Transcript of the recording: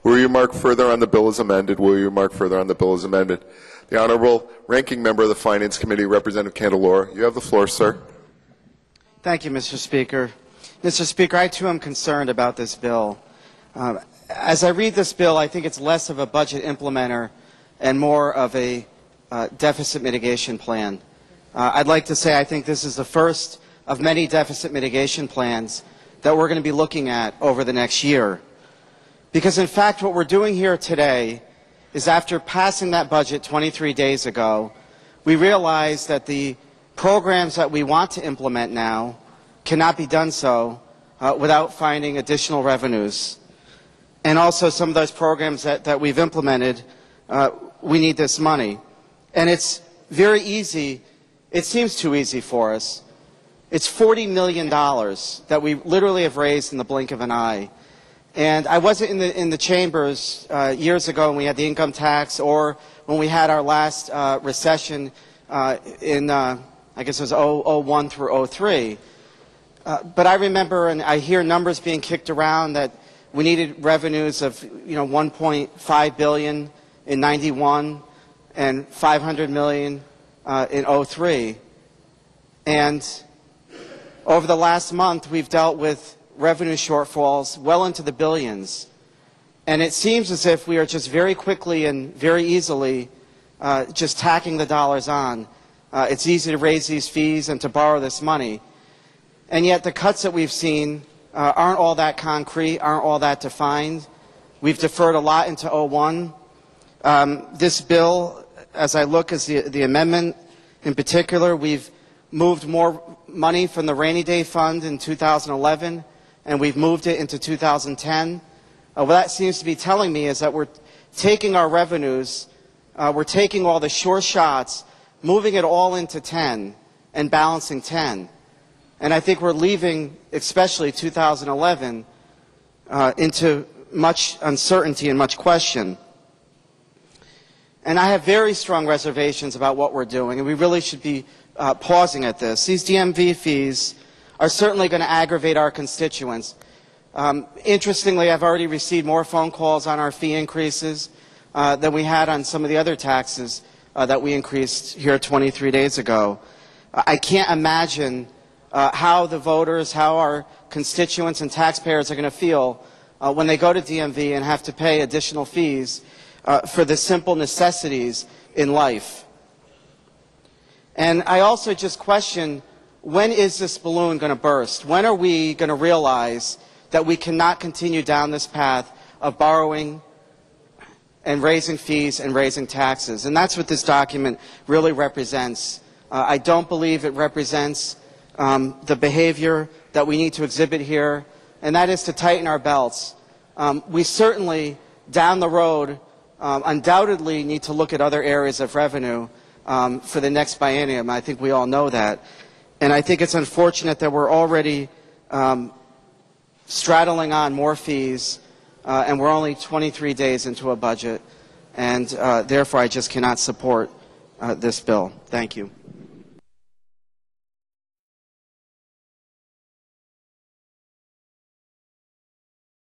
Will you remark further on the bill as amended? Will you remark further on the bill as amended? The Honourable Ranking Member of the Finance Committee, Representative Candelora. You have the floor, sir. Thank you, Mr. Speaker. Mr. Speaker, I too am concerned about this bill. As I read this bill, I think it's less of a budget implementer and more of a deficit mitigation plan. I'd like to say I think this is the first of many deficit mitigation plans that we're going to be looking at over the next year. Because in fact what we're doing here today is, after passing that budget 23 days ago, we realize that the programs that we want to implement now cannot be done so without finding additional revenues. And also some of those programs that we've implemented, we need this money. And it's very easy, it seems too easy for us. It's $40 million that we literally have raised in the blink of an eye. And I wasn't in the chambers years ago when we had the income tax, or when we had our last recession in, I guess it was 01 through 03. But I remember, and I hear numbers being kicked around, that we needed revenues of, $1.5 billion in 91 and $500 million in 03. And over the last month, we've dealt with revenue shortfalls well into the billions. And it seems as if we are just very quickly and very easily just tacking the dollars on. It's easy to raise these fees and to borrow this money. And yet the cuts that we've seen aren't all that concrete, aren't all that defined. We've deferred a lot into 01. This bill, as I look at the amendment in particular, we've moved more money from the rainy day fund in 2011, and we've moved it into 2010. What that seems to be telling me is that we're taking our revenues, we're taking all the sure shots, moving it all into 10 and balancing 10. And I think we're leaving, especially 2011, into much uncertainty and much question. And I have very strong reservations about what we're doing, and we really should be pausing at this. These DMV fees are certainly going to aggravate our constituents. Interestingly, I've already received more phone calls on our fee increases than we had on some of the other taxes that we increased here 23 days ago. I can't imagine how the voters, how our constituents and taxpayers are going to feel when they go to DMV and have to pay additional fees for the simple necessities in life. And I also just question, when is this balloon going to burst? When are we going to realize that we cannot continue down this path of borrowing and raising fees and raising taxes? And that's what this document really represents. I don't believe it represents the behavior that we need to exhibit here, and that is to tighten our belts. We certainly, down the road, undoubtedly need to look at other areas of revenue for the next biennium. I think we all know that. And I think it's unfortunate that we're already straddling on more fees, and we're only 23 days into a budget, and therefore I just cannot support this bill. Thank you.